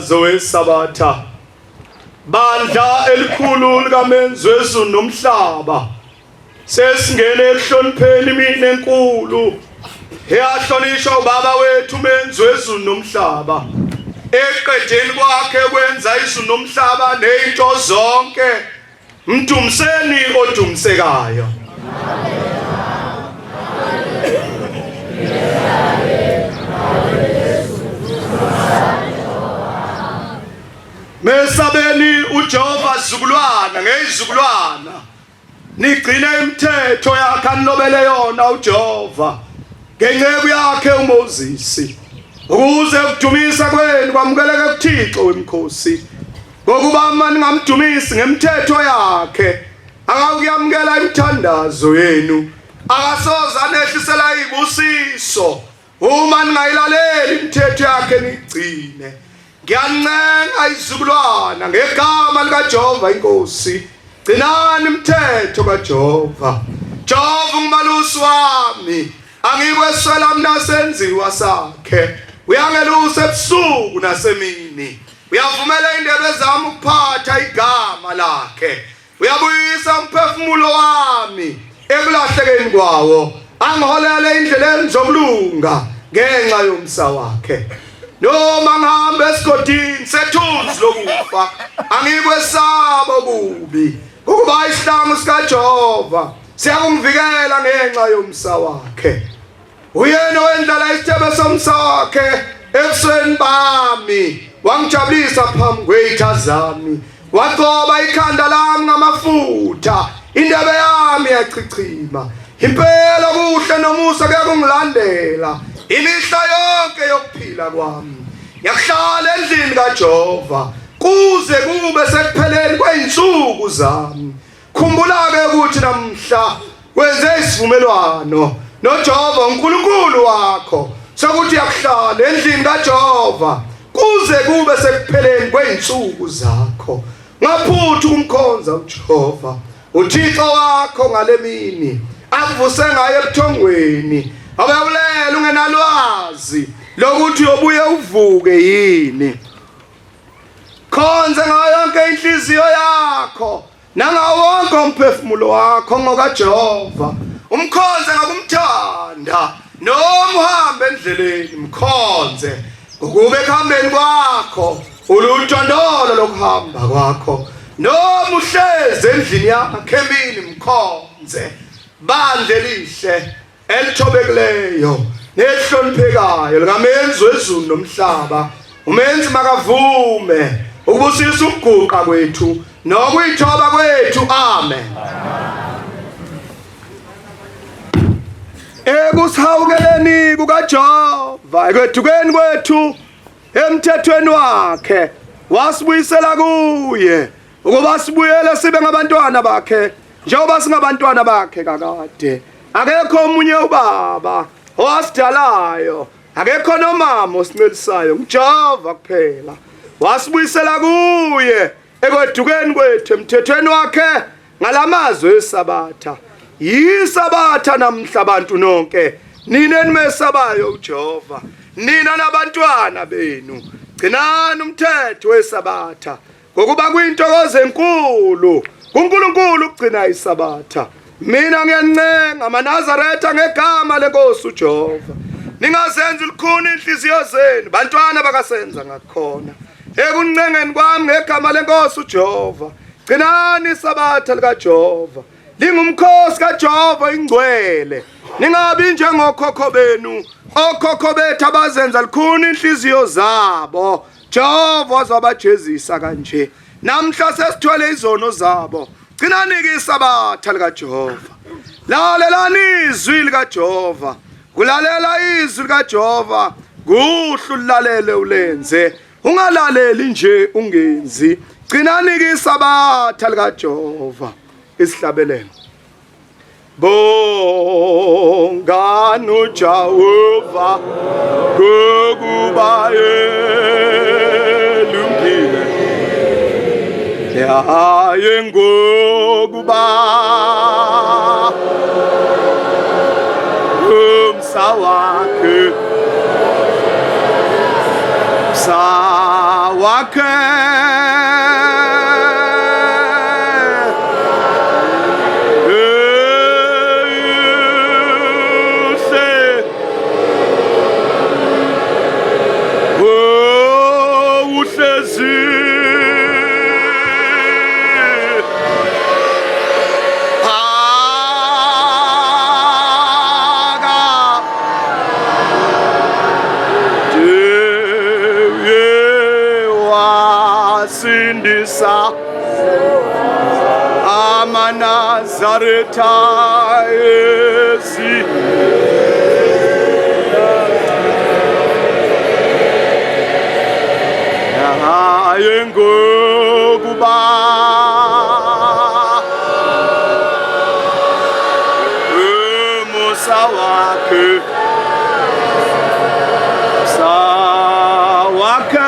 umthandazo wesabatha bandla elikhulu likamenzi wezulu nomhlaba sesingene ekuhlonipheni imini enkulu eyahlonishwa ubaba wethu umenzi wezulu nomhlaba eqedeni kwakhe kwenza izulu nomhlaba nezinto zonke mdumiseni odumisekayo. Mesabeni uJehova zizukulwana ngezizukulwana nigcine imithetho yakhe anilobele yona uJehova ngenceku yakhe uMoses ukuze ukudumisa kwenu kwamukeleke kuThixo wemkhosi ngokuba mani ngamdumisi ngemithetho yakhe akakuyamukela imithandazo yenu akasoza anehlisela ibusiso uma ningayilaleli imithetho yakhe nigcine. Ngiyancenga izizukulwana ngegama likaJehova inkosi gcinani imithetho kaJehova. Jehova ngumalusi wami angikweswela mina senziwa sakhe uyangelusa ebusuku nasemini uyavumela indebe zami ukuphatha igama lakhe uyabuyisa umphefumulo wami ekulahlekeni kwawo angiholele indleleni zokulunga ngenxa yomsa wakhe. Noma ngihamba esigodini sethunzi lokufa angikwesaba okubi ngokuba isihlangu sikaJehova siyakungivikela ngenxa yomsa wakhe. Uyena owendlala isithebe somsa wakhe ebusweni bami wangijabulisa phambi kweyitha zami waqoba ikhanda lami ngamafutha indebe yami yachichima. Impela kuhle nomusa kuyakungilandela imihla yonke yokuphila kwami. Ngiyahlala endlini kaJehova kuze kube sekupheleni kweinsuku zami. Khumbula-ke ukuthi namhla wenze isivumelwano noJehova uNkulunkulu wakho sokuthi uyakuhlala endlini kaJehova kuze kube sekupheleni kweinsuku zakho. Ngaphutha ukumkhonza uJehova uThixo wakho ngalemini akuvuse ngayo ebuthongweni awuyabulela ungenalwazi lokuthi uyobuye uvuke yini. Khonze ngayo yonke inhliziyo yakho nangawo wonke umphefumulo wakho ngokaJehova umkhonze ngakumthanda noma uhambe endleleni mkhonze ukube ekuhambeni kwakho uluntondolo lokuhamba kwakho noma uhlezi endlini yakhe emini mkhonze. Bandle lihle elithobekileyo nehloniphekayo likamenzi wezulu nomhlaba umenzi makavume ukubusisa ukuguqa kwethu nokuyithoba kwethu. Amen. Ekusihawukeleni kukaJehova ekwedukeni kwethu emthethweni wakhe wasibuyisela kuye ukuba sibuyele sibe ngabantwana bakhe njengoba singabantwana bakhe kakade. Akekho omunye ubaba owasidalayo akekho nomama osincelisayo nguJehova kuphela. Wasibuyisela kuye ekwedukeni kwethu emthethweni wakhe ngalamazwi esabatha. Yisabatha namhla abantu nonke nina nimesabayo uJehova nina nabantwana benu gcinani umthetho wesabatha ngokuba kuyintokozo enkulu kuNkulunkulu ukugcina isabatha. Mina ngiyancenga amaNazaretha ngegama lenkosi uJehova ningazenzi likhuni inhliziyo zenu bantwana bakasenza ngakhona ekuncengeni kwami ngegama lenkosi uJehova gcinani isabatha likaJehova lingumkhosi kaJehova ingcwele ningabi njengokhokho benu okhokho bethu abazenza likhuni inhliziyo zabo. Jehova wazabajezisa kanje namhla sesithwele izono zabo. Gcinani-ke isabatha likaJehova. Lalelani izwi likaJehova. Kulalela izwi likaJehova kuhle ulilalele ulenze ungalaleli nje ungenzi. Gcinani-ke isabatha likaJehova. Isihlabelelo. Bongani uJehova ngokuba elungile yaye ngokuba umsa wakhe wakhe Amanazareta esi yengokuba umusa wakhe sawakhe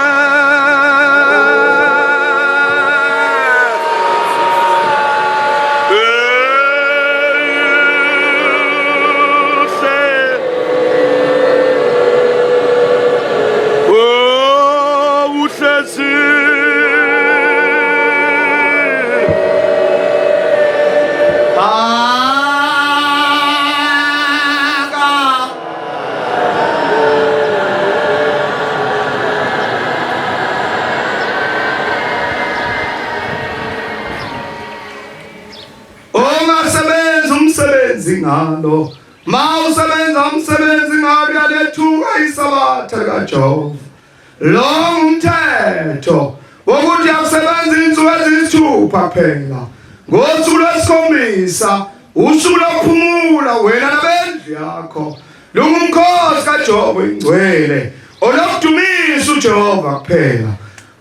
ngalo mawusebenza umsebenzi ngabe yalethuka isabatha kaJehova lo umthetho wokuthi akusebenza insuku eziyisithupha phela ngosuku lwesikhombisa usuku lokuphumula wena nabendlu yakho lungumkhosi kaJehova ingcwele olokudumisa uJehova kuphela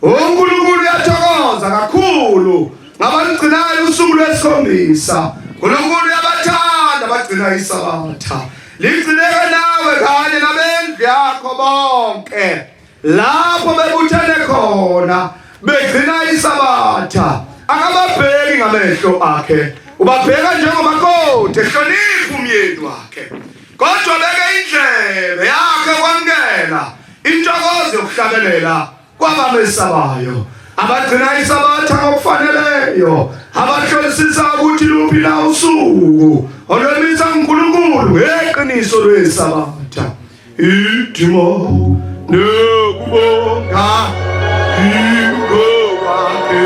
uNkulunkulu uyathokoza kakhulu ngabaligcinayo usuku lwesikhombisa uNkulunkulu uyabathanda abagcina isabatha ligcineke nawe kanye nabendlu yakho bonke lapho bebuthene khona begcina isabatha akababheki ngamehlo akhe ubabheka njengomakoti ehlonipha umyeni wakhe kodwa beke indlebe yakhe kwamkela intokozo yokuhlabelela kwabamesabayo abagcina isabatha ngokufaneleyo abahlolisisa ukuthi luphi na usuku olwemisa uNkulunkulu ngeqiniso lwesabatha idimo nekubonga ingowakhe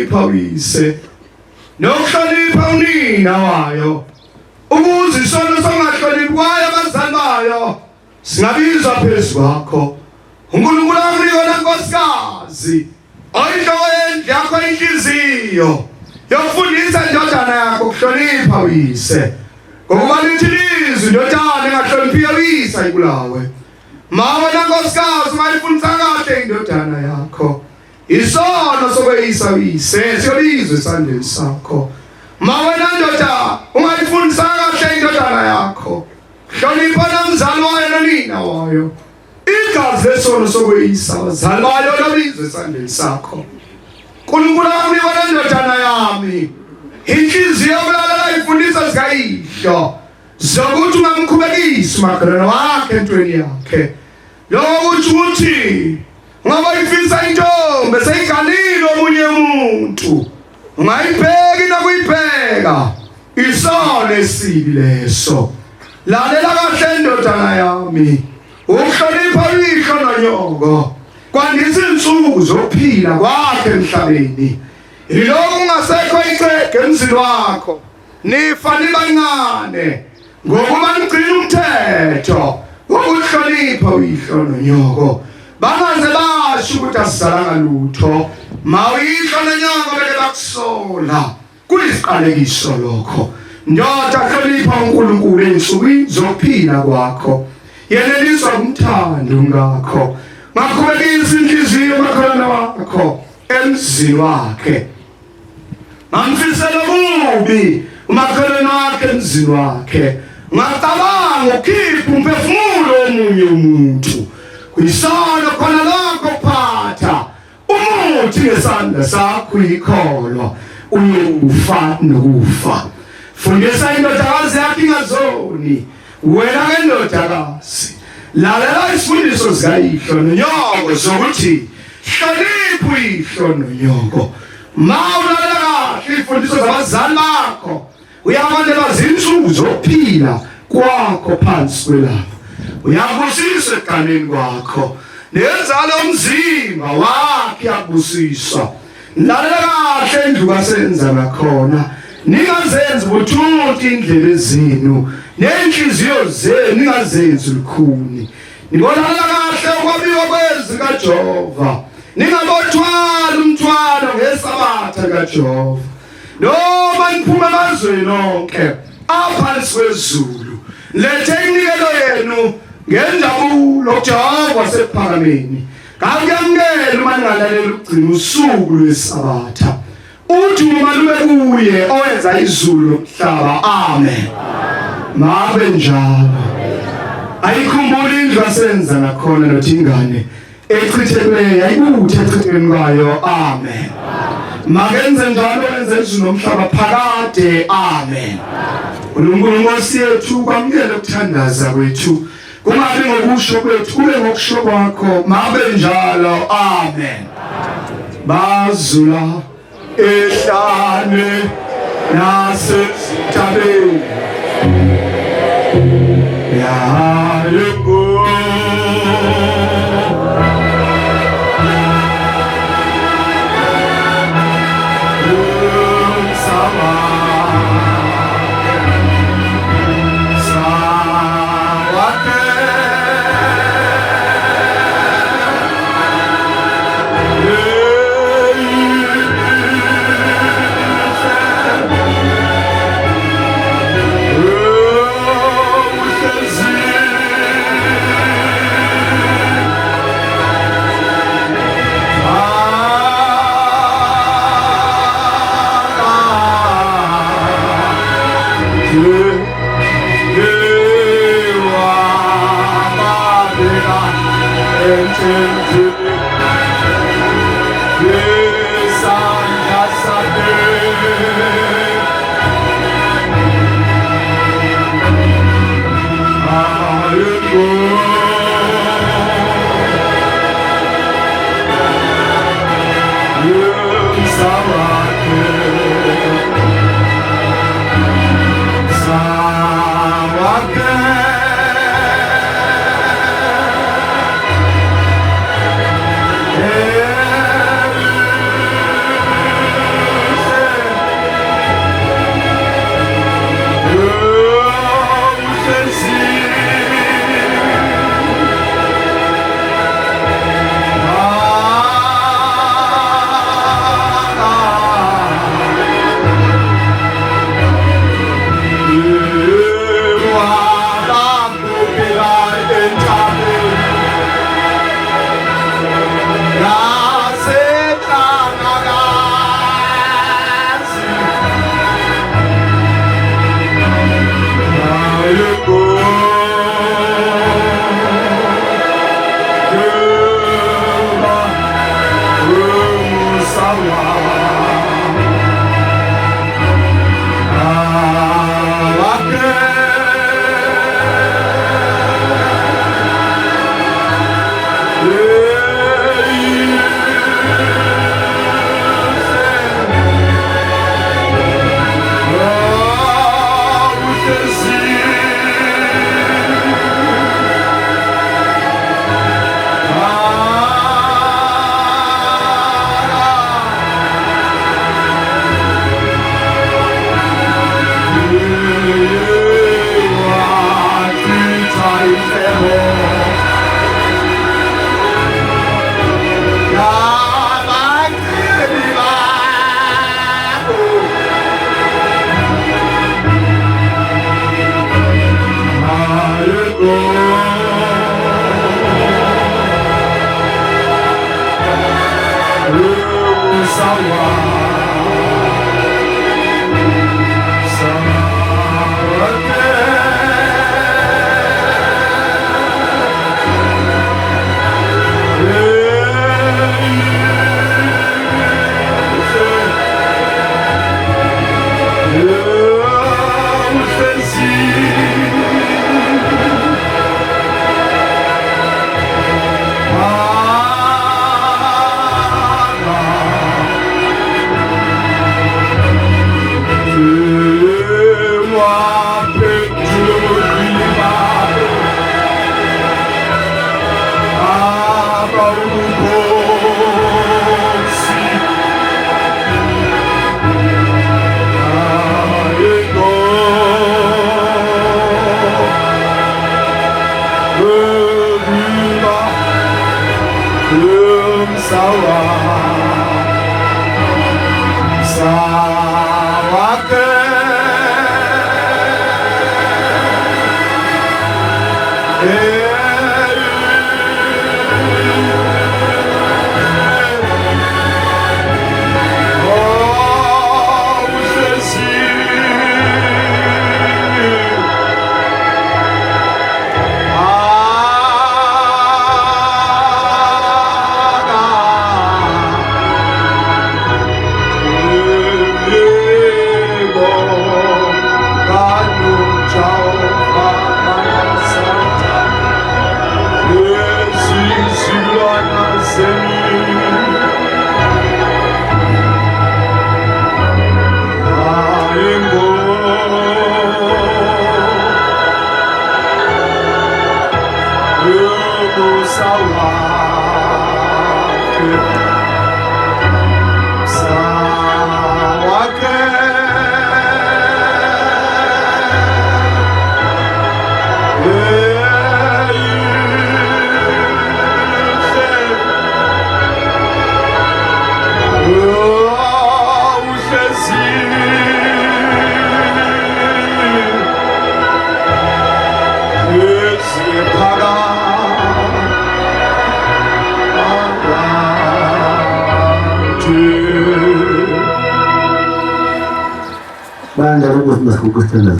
ukuhlonipha uyise nokuhlonipha unina wayo, ukuze isono songahloniphi kwayo abazali bayo singabizwa phezu kwakho. uNkulunkulu amliyona nkosikazi oyinhloko yendlu yakho inhliziyo yokufundisa indodana yakho ukuhlonipha uyise, ngokuba lithi ilizwi indodana engahloniphiyo uyise ayibulawe. Ma wena nkosikazi ungayifundisa kahle indodana yakho isono sokweyisa uyise siyolizwe esandleni sakho. Ma wena ndoda ungayifundisa kahle indodana yakho hlonipha nomzali wayo nonina wayo, igazi lesono sokweyisa abazali bayo lolizwe esandleni sakho. uNkulunkulu wami wena ndodana yami, inhliziyo yokulalela ifundisa zikayihlo zokuthi ungamkhubekisi umakhelwane wakhe entweni yakhe, lokuthi uthi ngoba ifisa intombi seyiganile omunye umuntu ungayibheki nokuyibheka isono esibi leso. Lalela kahle ndodana yami, ukuhlonipha uyihlo nonyoko kwandisa insuku zokuphila kwakhe emhlabeni. Yilokhu ungasekho icege emzini wakho nifa nibancane ngokuba nigcina umthetho wokuhlonipha uyihlo nonyoko, bangaze basho ukuthi asizalanga lutho. Mawuyihlo nonyoko beke bakusola, kuyisiqalekiso lokho. Ndoda hlonipha uNkulunkulu ensukwini zokuphila kwakho, yeleliswa umthando ngakho, ngakhubekisa inhliziyo makhelwane wakho emzini wakhe. Ngamfisela kubi umakhelwane wakhe emzini wakhe, ngacabanga ukhipha umphefumulo womunye umuntu. Kuyisono khona lokho kuphatha umuthi ngesandla sakho uyikholwa uyokufa nokufa. Fundisa indodakazi yakho ingazoni, wena ke ndodakazi lalela isifundiso zikayihlo nonyoko zokuthi hlonipha uyihlo nonyoko. Ma ulalela kahle ifundiso zabazali bakho uyabandelwa zinsuku zokuphila kwakho phansi kwelanga, uyabusiswa eganeni kwakho, nenzalo yomzimba wakhe iyabusiswa. Lalela kahle endlu kasenza nakhona, ningazenzi buthuthi indlebe zenu nenhliziyo zenu ningazenzi lukhuni. Nibonakala kahle ukwabiwa kwezwi kaJehova, ningabothwala umthwalo ngesabatha kaJehova. Noma niphuma emazweni onke aphansi kwezulu, lethe inikelo yenu ngenjabulo kuJehova wasephakameni. Kakuyamukela uma ningalalela ukugcina usuku lwesabatha, uthi uma lube kuye owenza izulu nomhlaba. Amen. Mabe njalo. Ayikhumbule indlu asenza nakhona nothi ingane echithekeleyo ayikuthi echithekeni kwayo. Amen. Makenze njalo wenze izulu nomhlaba phakade. Amen. uNkulunkulu Nkosi yethu kwamukele ukuthandaza kwethu, kungabi ngokusho kwethu kube ngokusho kwakho. Mabe njalo. Amen. Bazula ehlane nasesitabeni yalego Ben de bu kısmı kısmı